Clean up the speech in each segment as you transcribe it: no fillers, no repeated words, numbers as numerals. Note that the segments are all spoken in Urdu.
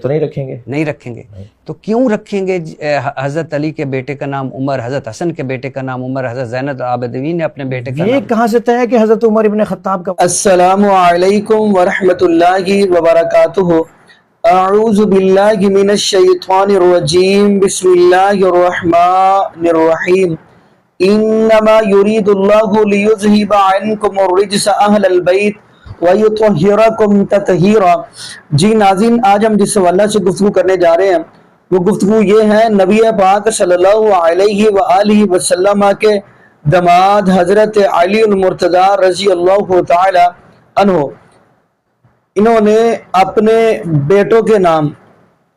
تو نہیں رکھیں گے، نہیں رکھیں گے. تو کیوں رکھیں گے حضرت علی کے بیٹے کا نام عمر، حضرت حسن کے بیٹے کا نام عمر، حضرت زینب العابدین نے اپنے بیٹے کا یہ نام. کہاں سے طے ہے کہ حضرت عمر ابن خطاب کا؟ السلام علیکم ورحمۃ اللہ وبرکاتہ. اعوذ باللہ من الشیطان الرجیم. بسم اللہ الرحمن الرحیم. انما یرید اللہ لیذہب عنکم الرجس اہل البیت وَيُطَهِّرَكُمْ تَطْهِيرًا. جی ناظرین، آج ہم جس حوالے سے گفتگو کرنے جا رہے ہیں وہ گفتگو یہ ہے نبی پاک صلی اللہ علیہ وآلہ وسلم کے داماد حضرت علی المرتضی رضی اللہ تعالی عنہ. انہوں نے اپنے بیٹوں کے نام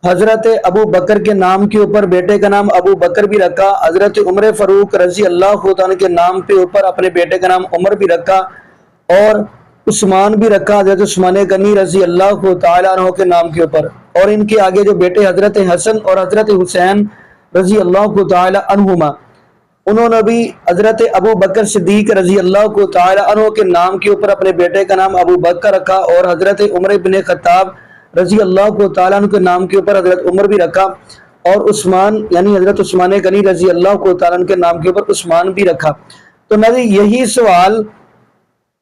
حضرت ابو بکر کے نام کے اوپر بیٹے کا نام ابو بکر بھی رکھا، حضرت عمر فاروق رضی اللہ تعالی کے نام کے اوپر اپنے بیٹے کا نام عمر بھی رکھا، اور عثمان بھی رکھا حضرت عثمان غنی رضی اللہ تعالی عنہ کے نام کے اوپر. اور ان کے آگے جو بیٹے حضرت حسن اور حضرت حسین رضی اللہ تعالی عنہما، انہوں نے بھی حضرت ابو بکر صدیق رضی اللہ تعالی عنہ کے نام کے اوپر اپنے بیٹے کا نام ابو بکر رکھا، اور حضرت عمر بن خطاب رضی اللہ تعالی عنہ کے نام کے اوپر حضرت عمر بھی رکھا، اور عثمان یعنی حضرت عثمان غنی رضی اللہ تعالی عنہ کے نام کے اوپر عثمان بھی رکھا. تو نبی یہی سوال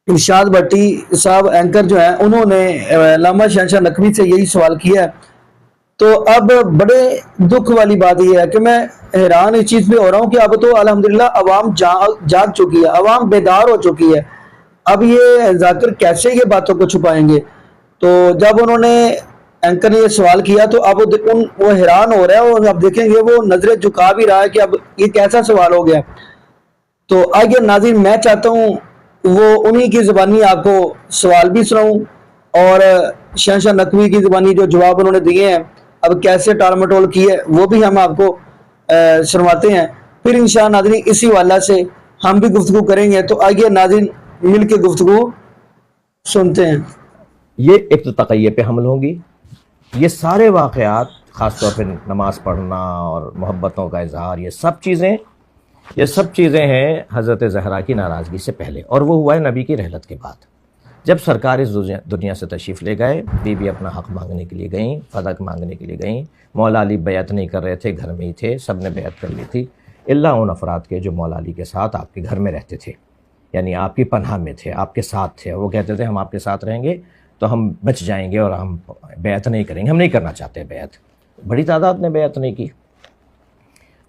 ارشاد بھٹی صاحب اینکر جو ہیں انہوں نے علامہ شہنشاہ نقوی سے یہی سوال کیا ہے. تو اب بڑے دکھ والی بات یہ ہے کہ میں حیران اس چیز پہ ہو رہا ہوں کہ اب تو الحمدللہ عوام جاگ چکی ہے، عوام بیدار ہو چکی ہے. اب یہ ذاکر کیسے یہ باتوں کو چھپائیں گے؟ تو جب انہوں نے اینکر نے یہ سوال کیا تو اب وہ حیران ہو رہا ہے، اور اب دیکھیں گے وہ نظریں جھکا بھی رہا ہے کہ اب یہ کیسا سوال ہو گیا. تو آئیے ناظرین، میں چاہتا ہوں وہ انہی کی زبانی آپ کو سوال بھی سناؤں، اور شہنشاہ نقوی کی زبانی جو جواب انہوں نے دیے ہیں اب کیسے ٹال مٹول کی ہے وہ بھی ہم آپ کو سنواتے ہیں. پھر انشاءاللہ ناظرین اسی والا سے ہم بھی گفتگو کریں گے. تو آئیے ناظرین مل کے گفتگو سنتے ہیں. یہ ایک تو تقیہ پہ حمل ہوں گی. یہ سارے واقعات خاص طور پہ نماز پڑھنا اور محبتوں کا اظہار، یہ سب چیزیں ہیں حضرت زہرا کی ناراضگی سے پہلے، اور وہ ہوا ہے نبی کی رحلت کے بعد. جب سرکار اس دنیا سے تشریف لے گئے، بی اپنا حق مانگنے کے لیے گئیں، فدق مانگنے کے لیے گئیں. مولا علی بیعت نہیں کر رہے تھے، گھر میں ہی تھے، سب نے بیعت کر لی تھی الا ان افراد کے جو مولا علی کے ساتھ آپ کے گھر میں رہتے تھے، یعنی آپ کی پناہ میں تھے، آپ کے ساتھ تھے. وہ کہتے تھے ہم آپ کے ساتھ رہیں گے تو ہم بچ جائیں گے، اور ہم بیعت نہیں کریں گے، ہم نہیں کرنا چاہتے بیعت. بڑی تعداد نے بیعت نہیں کی،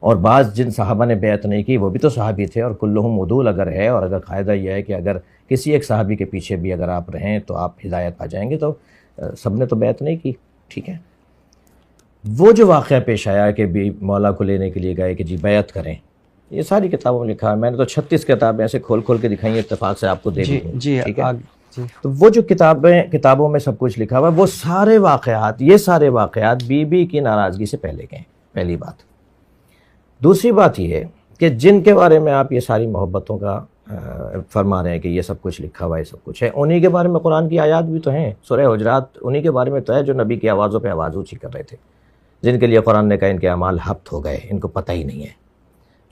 اور بعض جن صحابہ نے بیعت نہیں کی وہ بھی تو صحابی تھے. اور کلہم عدول اگر ہے، اور اگر قاعدہ یہ ہے کہ اگر کسی ایک صحابی کے پیچھے بھی اگر آپ رہیں تو آپ ہدایت پا جائیں گے، تو سب نے تو بیعت نہیں کی. ٹھیک ہے، وہ جو واقعہ پیش آیا کہ بھی مولا کو لینے کے لیے گئے کہ جی بیعت کریں، یہ ساری کتابوں میں لکھا ہے. میں نے تو 36 کتابیں ایسے کھول کے دکھائی ہیں، اتفاق سے آپ کو دے دی. ٹھیک ہے، تو وہ جو کتابوں میں سب کچھ لکھا ہوا، وہ سارے واقعات، یہ سارے واقعات بی کی ناراضگی سے پہلے گئے. پہلی بات. دوسری بات یہ ہے کہ جن کے بارے میں آپ یہ ساری محبتوں کا فرما رہے ہیں کہ یہ سب کچھ لکھا ہوا ہے، سب کچھ ہے، انہی کے بارے میں قرآن کی آیات بھی تو ہیں. سورہ حجرات انہی کے بارے میں تو ہے جو نبی کی آوازوں پہ آواز اونچی کر رہے تھے، جن کے لیے قرآن نے کہا ان کے اعمال ہبط ہو گئے، ان کو پتہ ہی نہیں ہے.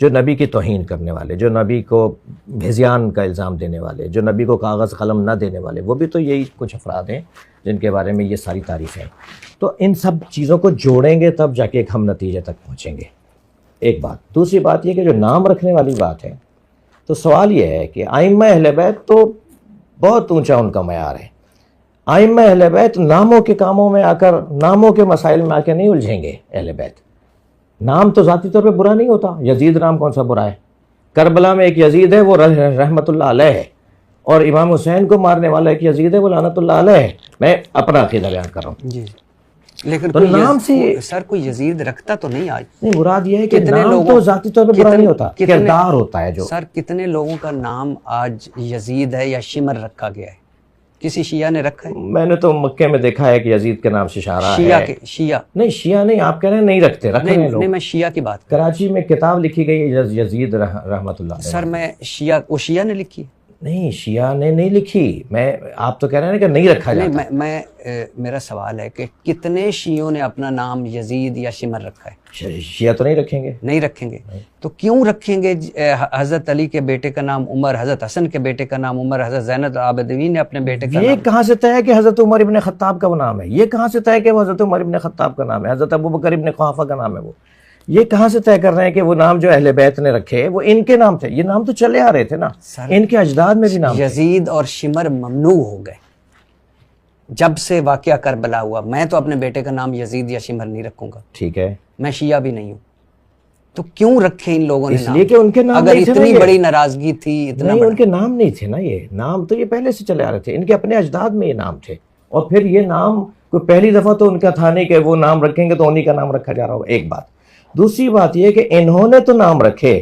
جو نبی کی توہین کرنے والے، جو نبی کو بھیزیان کا الزام دینے والے، جو نبی کو کاغذ قلم نہ دینے والے، وہ بھی تو یہی کچھ افراد ہیں جن کے بارے میں یہ ساری تعریفیں ہیں. تو ان سب چیزوں کو جوڑیں گے تب جا کے ایک ہم نتیجے تک پہنچیں گے. ایک بات. دوسری بات یہ کہ جو نام رکھنے والی بات ہے، تو سوال یہ ہے کہ ائمہ اہل بیت تو بہت اونچا ان کا معیار ہے. ائمہ اہل بیت ناموں کے کاموں میں آ کر، ناموں کے مسائل میں آ کے نہیں الجھیں گے. اہل بیت نام تو ذاتی طور پہ برا نہیں ہوتا. یزید نام کون سا برا ہے؟ کربلا میں ایک یزید ہے، وہ رحمت اللہ علیہ ہے، اور امام حسین کو مارنے والا ایک یزید ہے، وہ لعنت اللہ علیہ ہے. میں اپنا عقیدہ بیان کر رہا ہوں. جی، لیکن تو نام سے سر کوئی یزید رکھتا تو نہیں آج. نہیں، مراد یہ ہے کہ نام تو ذاتی طور پہ برا نہیں ہوتا، کردار ہوتا ہے. جو سر کتنے لوگوں کا نام آج یزید ہے یا شمر رکھا گیا ہے؟ کسی شیعہ نے رکھا ہے؟ میں نے تو مکے میں دیکھا ہے کہ یزید کے نام سے اشارہ ہے. شیعہ نہیں، شیعہ نہیں، آپ کہہ رہے ہیں نہیں رکھتے، رکھ رہے ہیں لوگ. نہیں، میں شیعہ کی بات. کراچی میں کتاب لکھی گئی ہے یزید رحمت اللہ علیہ. سر میں شیعہ، وہ شیعہ نے لکھی ہے. نہیں شیعہ نے نہیں لکھی، میں آپ تو کہہ رہے ہیں کہ نہیں رکھا جاتا. میں میرا سوال ہے کہ کتنے شیعوں نے اپنا نام یزید یا شمر رکھا ہے؟ شیعہ تو نہیں رکھیں گے. نہیں رکھیں گے. تو کیوں رکھیں گے؟ حضرت علی کے بیٹے کا نام عمر، حضرت حسن کے بیٹے کا نام عمر، حضرت زین العابدین نے اپنے بیٹے کا یہ نام. کہاں سے طے ہے کہ حضرت عمر ابن خطاب کا وہ نام ہے؟ یہ کہاں سے طے ہے کہ وہ حضرت عمر ابن خطاب کا نام ہے؟ حضرت ابوبکر ابن قحافہ کا نام ہے وہ. یہ کہاں سے طے کر رہے ہیں کہ وہ نام جو اہل بیت نے رکھے وہ ان کے نام تھے؟ یہ نام تو چلے آ رہے تھے نا، ان کے اجداد میں بھی نام تھے. یزید اور شمر ممنوع ہو گئے جب سے واقعہ کربلا ہوا. میں تو اپنے بیٹے کا نام یزید یا شمر نہیں رکھوں گا. ٹھیک ہے، میں شیعہ بھی نہیں ہوں. تو کیوں رکھے ان لوگوں نے اس نام؟ لیے کہ ان کے نام اگر نہیں تھے نا اتنی یہ. بڑی ناراضگی تھی، اتنا نہیں بڑا. ان کے نام نہیں تھے نا، یہ نام تو یہ پہلے سے چلے آ رہے تھے، ان کے اپنے اجداد میں یہ نام تھے. اور پھر یہ نام کوئی پہلی دفعہ تو ان کا تھا نہیں کہ وہ نام رکھیں گے تو انہی کا نام رکھا جا رہا ہوگا. ایک بات. دوسری بات یہ کہ انہوں نے تو نام رکھے.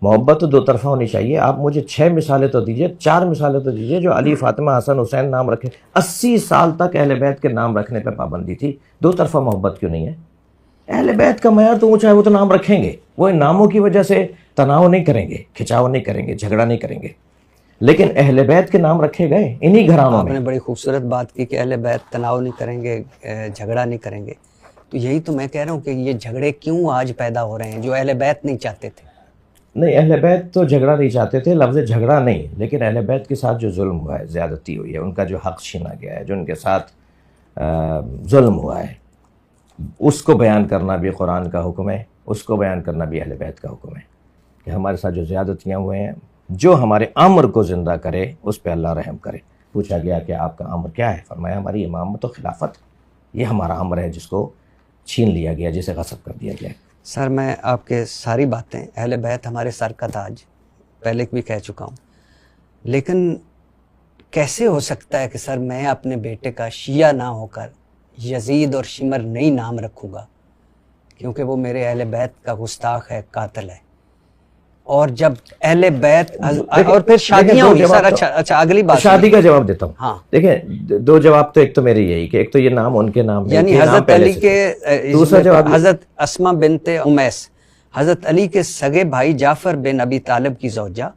محبت تو دو طرفہ ہونی چاہیے. آپ مجھے 6 مثالیں تو دیجئے، 4 مثالیں تو دیجئے جو علی، فاطمہ، حسن، حسین نام رکھے. 80 سال تک اہل بیت کے نام رکھنے پہ پابندی تھی. دو طرفہ محبت کیوں نہیں ہے؟ اہل بیت کا معیار تو اونچا ہے، وہ تو نام رکھیں گے. وہ ان ناموں کی وجہ سے تناؤ نہیں کریں گے، کھچاؤ نہیں کریں گے، جھگڑا نہیں کریں گے. لیکن اہل بیت کے نام رکھے گئے انہی گھرانوں آپ میں. نے بڑی خوبصورت بات کی کہ اہل بیت تناؤ نہیں کریں گے، جھگڑا نہیں کریں گے. تو یہی تو میں کہہ رہا ہوں کہ یہ جھگڑے کیوں آج پیدا ہو رہے ہیں جو اہل بیت نہیں چاہتے تھے. نہیں، اہل بیت تو جھگڑا نہیں چاہتے تھے، لفظ جھگڑا نہیں، لیکن اہل بیت کے ساتھ جو ظلم ہوا ہے، زیادتی ہوئی ہے، ان کا جو حق چھینا گیا ہے، جو ان کے ساتھ ظلم ہوا ہے، اس کو بیان کرنا بھی قرآن کا حکم ہے، اس کو بیان کرنا بھی اہل بیت کا حکم ہے کہ ہمارے ساتھ جو زیادتیاں ہوئے ہیں، جو ہمارے امر کو زندہ کرے اس پہ اللہ رحم کرے. پوچھا گیا کہ آپ کا امر کیا ہے؟ فرمایا ہماری امامت و خلافت. یہ ہمارا امر ہے جس کو چھین لیا گیا، جسے غصب کر دیا گیا. سر میں آپ کے ساری باتیں، اہل بیت ہمارے سر کا تاج، پہلے بھی کہہ چکا ہوں. لیکن کیسے ہو سکتا ہے کہ سر میں اپنے بیٹے کا شیعہ نہ ہو کر یزید اور شمر نہیں نام رکھوں گا؟ کیونکہ وہ میرے اہل بیت کا گستاخ ہے، قاتل ہے. اور جب اہل بیت اور پھر شادیاں ہوئی سر. اچھا اگلی بات شادی کا جواب دیتا ہوں. ہاں دیکھیں 2 جواب تو، ایک تو میرے یہی کہ ایک تو یہ نام ان کے نام میں، یعنی حضرت علی کے دوسرا جواب حضرت اسما بنت امیس، حضرت علی کے سگے بھائی جعفر بن ابی طالب کی زوجہ.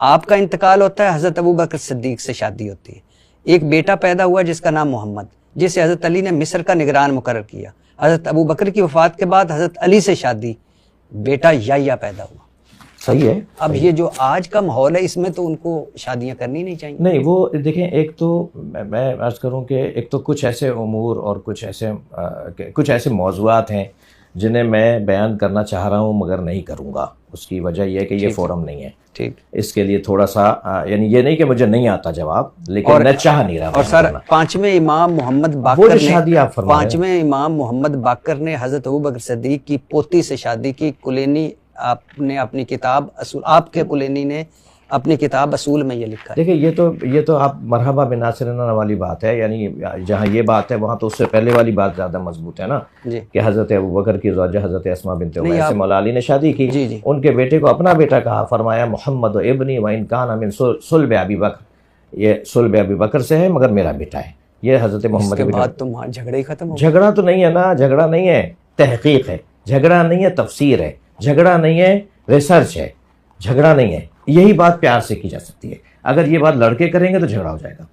آپ کا انتقال ہوتا ہے، حضرت ابوبکر صدیق سے شادی ہوتی ہے. ایک بیٹا پیدا ہوا جس کا نام محمد، جسے حضرت علی نے مصر کا نگران مقرر کیا. حضرت ابوبکر کی وفات کے بعد حضرت علی سے شادی، بیٹا یحییٰ پیدا ہوا. صحیح ہے. اب یہ جو آج کا ماحول ہے اس میں تو ان کو شادیاں کرنی نہیں چاہیے. نہیں وہ دیکھیں، ایک تو میں عرض کروں کہ ایک تو کچھ ایسے امور اور کچھ ایسے موضوعات ہیں جنہیں میں بیان کرنا چاہ رہا ہوں مگر نہیں کروں گا. اس کی وجہ یہ ہے کہ یہ فورم نہیں ہے. ٹھیک. اس کے لیے تھوڑا سا یعنی یہ نہیں کہ مجھے نہیں آتا جواب، لیکن میں چاہ نہیں رہا. اور سر 5ویں امام محمد باقر نے 5ویں امام محمد باقر نے حضرت ابوبکر صدیق کی پوتی سے شادی کی. کلینی آپ نے اپنی کتاب اصول، آپ کے کلینی نے اپنی کتاب اصول میں یہ لکھا ہے. دیکھیں یہ تو آپ مرحبا بناصرنا والی بات ہے، یعنی جہاں یہ بات ہے وہاں تو اس سے پہلے والی بات زیادہ مضبوط ہے نا جی. کہ حضرت ابوبکر کی زوجہ حضرت اسما بنت امیس سے مولا علی نے شادی کی. جی. ان کے بیٹے کو اپنا بیٹا کہا، فرمایا محمد و ابنی و ان کان من صلب ابی بکر. یہ صلب ابی بکر سے ہے مگر میرا بیٹا ہے. یہ حضرت محمد کے بعد تو جھگڑے ہی ختم ہو. جھگڑا تو نہیں ہے نا، جھگڑا نہیں ہے، تحقیق ہے. جھگڑا نہیں ہے، تفسیر ہے. جھگڑا نہیں ہے، ریسرچ ہے. جھگڑا نہیں ہے. یہی بات پیار سے کی جا سکتی ہے. اگر یہ بات لڑکے کریں گے تو جھگڑا ہو جائے گا.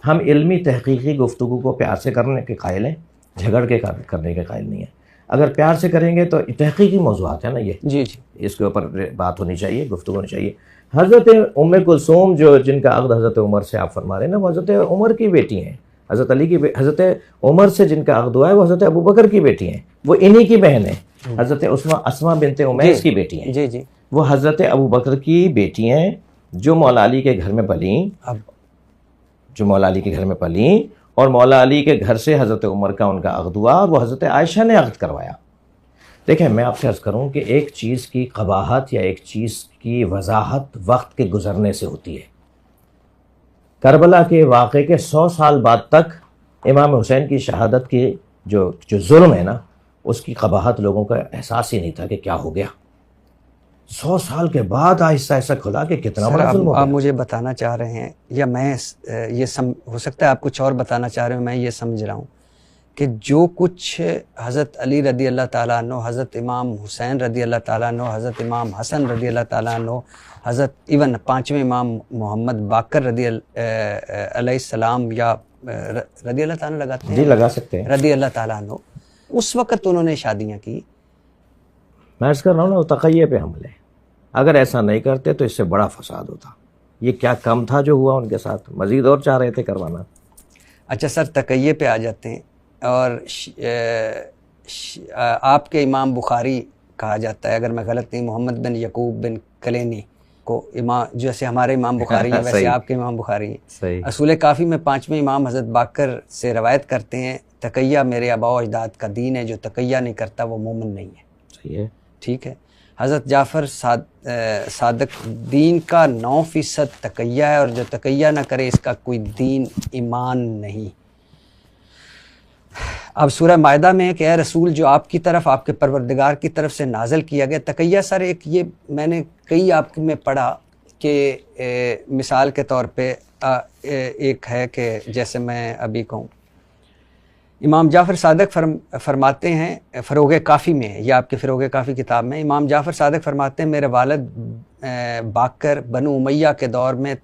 ہم علمی تحقیقی گفتگو کو پیار سے کرنے کے قائل ہیں، جھگڑ کے کرنے کے قائل نہیں ہیں. اگر پیار سے کریں گے تو تحقیقی موضوعات ہیں نا یہ. جی. اس کے اوپر بات ہونی چاہیے، گفتگو ہونی چاہیے. حضرت ام کلثوم جن کا عقد حضرت عمر سے آپ فرما رہے ہیں نا، وہ حضرت عمر کی بیٹی ہیں. حضرت علی کی حضرت عمر سے جن کا عقد ہوا ہے وہ حضرت ابوبکر کی بیٹی ہیں. وہ انہی کی بہن ہیں. حضرت اسما بنت امیس کی بیٹی ہیں. جی. وہ حضرت ابوبکر کی بیٹی ہیں جو مولا علی کے گھر میں پلیں، اور مولا علی کے گھر سے حضرت عمر کا ان کا عقد ہوا اور وہ حضرت عائشہ نے عقد کروایا. دیکھیں میں آپ سے عرض کروں کہ ایک چیز کی قباحت یا ایک چیز کی وضاحت وقت کے گزرنے سے ہوتی ہے. کربلا کے واقعے کے 100 سال بعد تک امام حسین کی شہادت کی جو ظلم ہے نا، اس کی قباحت لوگوں کا احساس ہی نہیں تھا کہ کیا ہو گیا. 100 سال کے بعد آہستہ آہستہ کھلا کہ کتنا بڑا ظلم ہو گیا. آپ مجھے بتانا چاہ رہے ہیں یا میں یہ ہو سکتا ہے آپ کچھ اور بتانا چاہ رہے ہیں، میں یہ سمجھ رہا ہوں کہ جو کچھ حضرت علی رضی اللہ تعالیٰ عنہ، حضرت امام حسین رضی اللہ تعالیٰ عنہ، حضرت امام حسن رضی اللہ تعالیٰ عنہ، حضرت ایون پانچویں امام محمد باقر رضی علیہ السلام، یا رضی اللہ تعالیٰ لگاتے ہیں؟ جی لگا سکتے ہیں. رضی اللہ تعالیٰ عنہ، اس وقت انہوں نے شادیاں کی. میں عرض کر رہا ہوں نا، وہ تقیہ پہ حمل ہے. اگر ایسا نہیں کرتے تو اس سے بڑا فساد ہوتا. یہ کیا کم تھا جو ہوا ان کے ساتھ، مزید اور چاہ رہے تھے کروانا. اچھا سر، تقیہ پہ آ جاتے ہیں. اور آپ کے امام بخاری کہا جاتا ہے، اگر میں غلط نہیں، محمد بن یعقوب بن کلینی کو امام، جیسے ہمارے امام بخاری ہیں ویسے آپ کے امام بخاری ہیں. صحیح. اصول کافی میں پانچویں امام حضرت باقر سے روایت کرتے ہیں، تقیہ میرے آباء و اجداد کا دین ہے، جو تقیہ نہیں کرتا وہ مومن نہیں ہے. صحیح ہے. ٹھیک ہے. حضرت جعفر صادق دین کا 9% تقیہ ہے، اور جو تقیہ نہ کرے اس کا کوئی دین ایمان نہیں. اب سورہ مائدہ میں ہے کہ اے رسول، جو آپ کی طرف، آپ کے پروردگار کی طرف سے نازل کیا گیا. تقیہ سر ایک، یہ میں نے کئی آپ میں پڑھا کہ مثال کے طور پہ ایک ہے کہ جیسے میں ابھی کہوں، امام جعفر صادق فرماتے ہیں، فروغ کافی میں، یا آپ کے فروغ کافی کتاب میں، امام جعفر صادق فرماتے ہیں میرے والد باقر بنو امیہ کے دور میں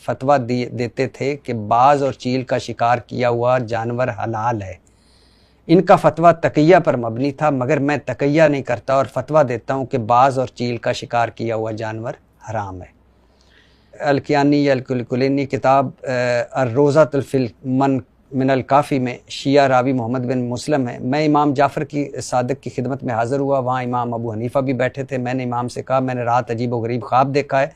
فتویٰ دیتے تھے کہ باز اور چیل کا شکار کیا ہوا جانور حلال ہے. ان کا فتویٰ تقیہ پر مبنی تھا، مگر میں تقیہ نہیں کرتا اور فتویٰ دیتا ہوں کہ باز اور چیل کا شکار کیا ہوا جانور حرام ہے. الکیانی یا الکلینی کتاب الروضۃ من الکافی میں شیعہ راوی محمد بن مسلم ہے. میں امام جعفر کی صادق کی خدمت میں حاضر ہوا، وہاں امام ابو حنیفہ بھی بیٹھے تھے. میں نے امام سے کہا میں نے رات عجیب و غریب خواب دیکھا ہے.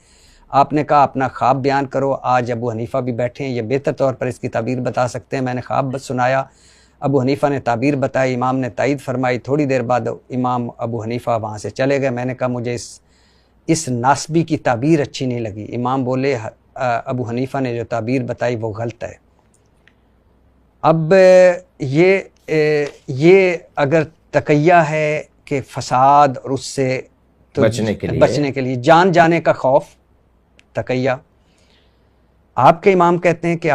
آپ نے کہا اپنا خواب بیان کرو. آج ابو حنیفہ بھی بیٹھے ہیں، یہ بہتر طور پر اس کی تعبیر بتا سکتے ہیں. میں نے خواب سنایا، ابو حنیفہ نے تعبیر بتائی، امام نے تائید فرمائی. تھوڑی دیر بعد امام ابو حنیفہ وہاں سے چلے گئے. میں نے کہا مجھے اس ناسبی کی تعبیر اچھی نہیں لگی. امام بولے ابو حنیفہ نے جو تعبیر بتائی وہ غلط ہے. اب یہ اگر تقیہ ہے کہ فساد اور اس سے تو بچنے کے لیے جان جانے کا خوف، تقیہ. آپ کے امام کہتے ہیں کہ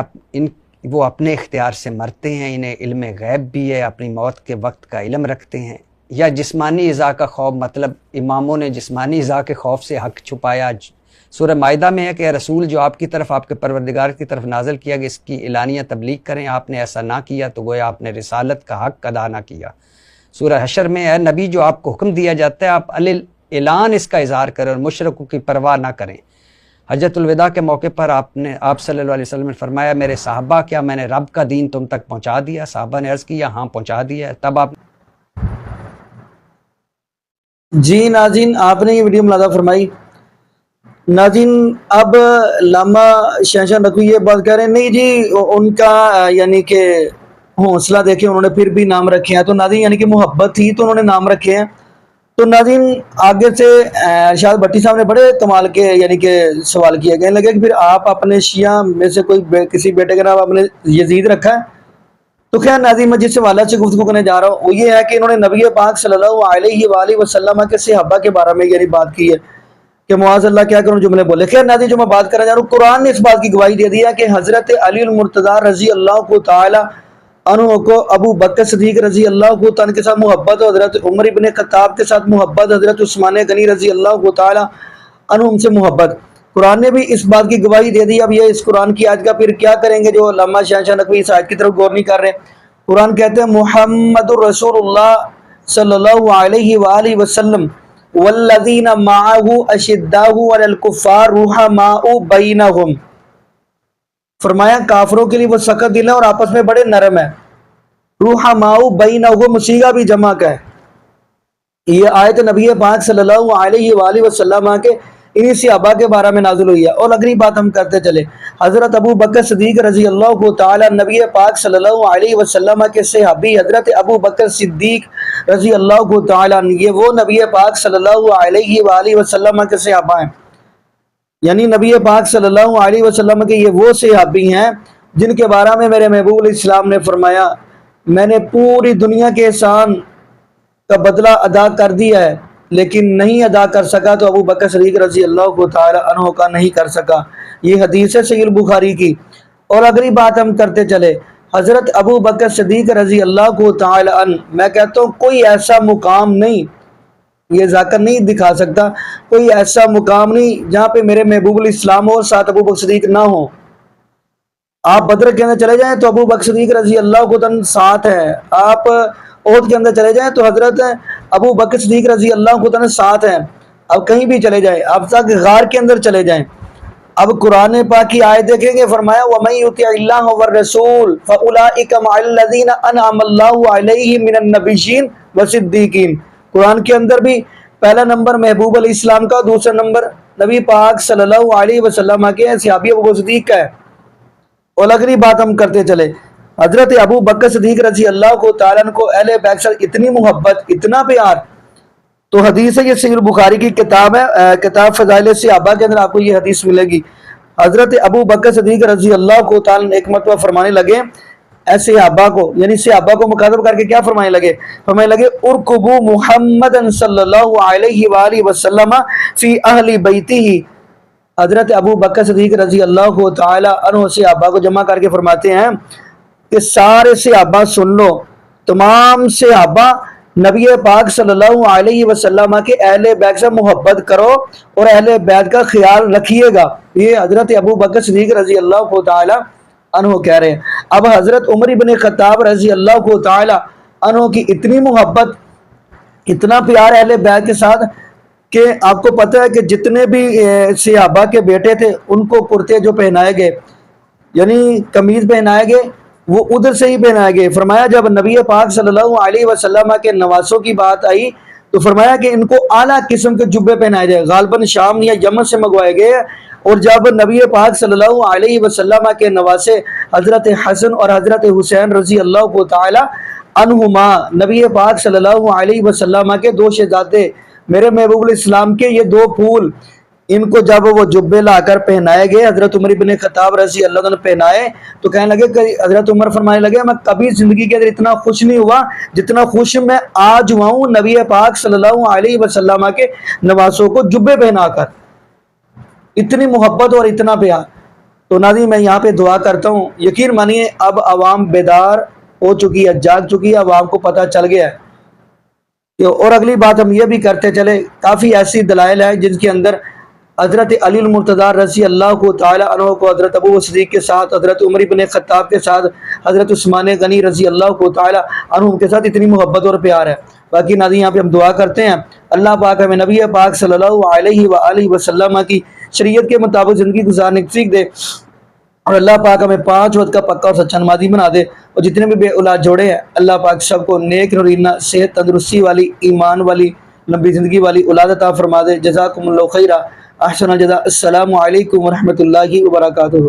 وہ اپنے اختیار سے مرتے ہیں، انہیں علم غیب بھی ہے، اپنی موت کے وقت کا علم رکھتے ہیں. یا جسمانی ایذا کا خوف، مطلب اماموں نے جسمانی ایذا کے خوف سے حق چھپایا. سورہ مائدہ میں ہے کہ اے رسول، جو آپ کی طرف، آپ کے پروردگار کی طرف نازل کیا کہ اس کی اعلانیہ تبلیغ کریں، آپ نے ایسا نہ کیا تو گویا آپ نے رسالت کا حق ادا نہ کیا. سورہ حشر میں اے نبی، جو آپ کو حکم دیا جاتا ہے آپ اعلان اس کا اظہار کریں اور مشرکوں کی پرواہ نہ کریں. حجۃ الوداع کے موقع پر آپ صلی اللہ علیہ وسلم نے فرمایا میرے صحابہ، کیا میں نے رب کا دین تم تک پہنچا دیا؟ صحابہ نے عرض کیا ہاں پہنچا دیا. تب آپ جی ناظرین، آپ نے یہ ویڈیو ملاحظہ فرمائی. ناظرین، اب علامہ شہنشاہ نقوی یہ بات کہہ رہے ہیں، نہیں جی ان کا یعنی کہ حوصلہ دیکھیں، انہوں نے پھر بھی نام رکھے ہیں. تو ناظرین یعنی کہ محبت تھی تو انہوں نے نام رکھے ہیں. تو ناظرین آگے سے ارشاد بھٹی صاحب نے بڑے کمال کے یعنی کہ سوال کیا گیا، لگے کہ پھر آپ اپنے شیعہ میں سے کوئی کسی بیٹے کا نام آپ نے یزید رکھا ہے. تو خیر ناظرین، میں جس حوالے سے گفتگو کرنے جا رہا ہوں وہ یہ ہے کہ انہوں نے نبی پاک صلی اللہ علیہ وآلہ وسلم کے صحابہ کے بارے میں یعنی بات کی ہے کہ معاذ اللہ کیا کروں جملے بولے. خیر ناظرین، جو میں بات کرنا چاہ رہا ہوں، قرآن نے اس بات کی گواہی دے دی ہے کہ حضرت علی المرتضیٰ رضی اللہ کو تعالی عنہ کو ابو بکر صدیق رضی اللہ کو تعالی کے ساتھ محبت، حضرت عمر ابن خطاب کے ساتھ محبت، حضرت عثمان غنی رضی اللہ کو تعالی عنہم سے محبت. قرآن نے بھی اس بات کی گواہی دے دی. اب یہ اس قرآن کی آیت کا پھر کیا کریں گے جو علامہ شہنشاہ نقوی اس آیت کی طرف غور نہیں کر رہے. قرآن کہتے ہیں محمد رسول اللہ صلی اللہ علیہ وآلہ وسلم والذین معہ اشداء علی الکفار رحماء بینہم. فرمایا کافروں کے لیے وہ سخت دل ہے اور آپس میں بڑے نرم ہے. رحماء بینہم صیغہ بھی جمع کا ہے. یہ آیت نبی پاک صلی اللہ علیہ وآلہ وسلم کے انہی صحابہ کے بارے میں نازل ہوئی ہے. اور اگلی بات ہم کرتے چلے، حضرت ابو بکر صدیق رضی اللہ تعالی نبی پاک صلی اللہ علیہ وسلم کے صحابی حضرت ابو بکر صدیق رضی اللہ تعالی، یہ وہ نبی پاک صلی اللہ علیہ وآلہ وسلم کے صحابہ ہیں. یعنی نبی پاک صلی اللہ علیہ وسلم کے یہ وہ صحابی ہیں جن کے بارے میں میرے محبوب علیہ السلام نے فرمایا میں نے پوری دنیا کے احسان کا بدلہ ادا کر دیا ہے لیکن نہیں ادا کر سکا تو ابو بکر صدیق رضی اللہ تعالی عنہ کا نہیں کر سکا. یہ حدیث ہے صحیح البخاری کی. اور اگلی بات ہم کرتے چلے، حضرت ابو بکر صدیق رضی اللہ کو تعالی عنہ، میں کہتا ہوں کوئی ایسا مقام نہیں، یہ ذاکر نہیں دکھا سکتا، کوئی ایسا مقام نہیں جہاں پہ میرے محبوب الاسلام ہو اور ساتھ ابو بکر صدیق نہ ہو۔ آپ بدر کے اندر چلے جائیں تو ابو بکر صدیق رضی اللہ کو تعالی ساتھ ہے، آپ احد کے اندر چلے جائیں تو حضرت ابو بکر صدیق رضی اللہ کو تعالی ساتھ ہیں، اب کہیں بھی چلے جائیں، اب تک غار کے اندر چلے جائیں۔ اب قرآن پاک کی آیت دیکھیں گے، فرمایا وَمَن يُطِعِ اللَّهَ وَالرَّسُولَ فَأُولَٰئِكَ مَعَ الَّذِينَ أَنْعَمَ اللَّهُ عَلَيْهِم مِّنَ النَّبِيِّينَ وَالصِّدِّيقِينَ۔ قرآن کے اندر بھی پہلا نمبر محبوب علیہ السلام کا، دوسرا نمبر نبی پاک صلی اللہ علیہ وسلم کے صحابی ابو بکر صدیق کا ہے۔ اور اگلی بات ہم کرتے چلے، حضرت ابو بکر صدیق رضی اللہ کو تعالیٰ عنہ کو اہل بیت سے اتنی محبت، اتنا پیار، تو حدیث ہے، یہ صحیح البخاری کی کتاب ہے، کتاب فضائل صحابہ کے اندر آپ کو یہ حدیث ملے گی۔ حضرت ابو بکر صدیق رضی اللہ کو تعالیٰ ایک مرتبہ فرمانے لگے ایسے صحابہ کو، یعنی صحابہ کو مخاطب کر کے کیا فرمانے لگے؟ فرمانے لگے ارکبوا محمد صلی اللہ علیہ وآلہ وسلم فی اہل بیتہ۔ حضرت ابو بکر صدیق رضی اللہ کو تعالیٰ عنہ صحابہ کو جمع کر کے فرماتے ہیں کہ سارے صحابہ سن لو، تمام صحابہ نبی پاک صلی اللہ علیہ وسلم کے اہل بیت سے محبت کرو اور اہل بیت کا خیال رکھیے گا۔ یہ حضرت ابو بکر صدیق رضی اللہ کو تعالی عنہ کہہ رہے ہیں۔ اب حضرت عمر بن خطاب رضی اللہ کو تعالی عنہ کی اتنی محبت، اتنا پیار اہل بیت کے ساتھ کہ آپ کو پتہ ہے کہ جتنے بھی صحابہ کے بیٹے تھے ان کو کرتے جو پہنائے گئے، یعنی قمیض پہنائے گئے، وہ ادھر سے ہی پہنائے گئے۔ فرمایا جب نبی پاک صلی اللہ علیہ وسلم کے نواسوں کی بات آئی تو فرمایا کہ ان کو اعلیٰ قسم کے جبے پہنائے جائے، غالباً شام یا یمن سے منگوائے گئے۔ اور جب نبی پاک صلی اللہ علیہ وسلم کے نواسے حضرت حسن اور حضرت حسین رضی اللہ کو تعالی عنہما، نبی پاک صلی اللہ علیہ وسلم کے دو شہزادے، میرے محبوب الاسلام کے یہ دو پھول، ان کو جب وہ جبے لا کر پہنائے گئے، حضرت عمر بن خطاب رضی اللہ عنہ پہنائے تو کہنے لگے کہ حضرت عمر فرمانے لگے میں کبھی زندگی کے اندر اتنا خوش نہیں ہوا جتنا خوش میں آج ہوا ہوں نبی پاک صلی اللہ علیہ وسلم کے نواسوں کو جبے پہنا کر۔ اتنی محبت اور اتنا پیار۔ تو ناظرین میں یہاں پہ دعا کرتا ہوں، یقین مانیے اب عوام بیدار ہو چکی ہے، جاگ چکی ہے، عوام کو پتہ چل گیا ہے۔ اور اگلی بات ہم یہ بھی کرتے چلے، کافی ایسی دلائل ہیں جن کے اندر حضرت علی المرتضیٰ رضی اللہ کو تعالی عنہ کو حضرت ابو صدیق کے ساتھ، حضرت عمر بن خطاب کے ساتھ، حضرت عثمان غنی رضی اللہ کو تعالی عنہ کے ساتھ اتنی محبت اور پیار ہے۔ باقی ناظرین یہاں پہ ہم دعا کرتے ہیں اللہ پاک ہمیں نبی پاک صلی اللہ علیہ وآلہ وسلم کی شریعت کے مطابق زندگی گزارنے کی توفیق دے، اور اللہ پاک ہمیں 5 وقت کا پکا اور سچا نمازی بنا دے، اور جتنے بھی بے اولاد جوڑے ہیں اللہ پاک سب کو نیک نورینہ صحت تندرستی والی، ایمان والی، لمبی زندگی والی اولاد عطا فرما دے۔ جزاکم اللہ خیرہ، احسن الجزاء۔ السلام علیکم ورحمۃ اللہ وبرکاتہ۔